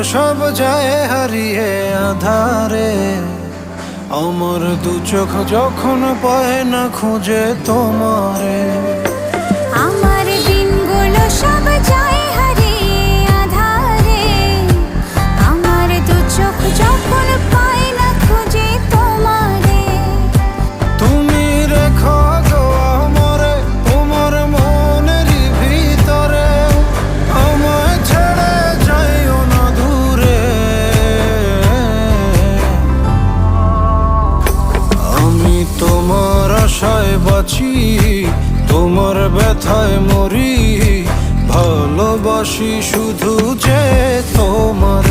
সব যায় হারিয়ে আধারে। আমার দু চোখ যখন পায় না খুঁজে তোমারে। আমার দিনগুলো সব যায় হারিয়ে আঁধারে। আমার দু চোখ যখন পায় না খুঁজে তোমারে। তুমি রেখো গো আমারে তোমার মনের ভিতরে, আমায় ছেড়ে যাইও না দূরে। আমি তোমার আশায় বাঁচি, তোমার ব্যথায় মরি, ভালোবাসি শুধু যে তোমার।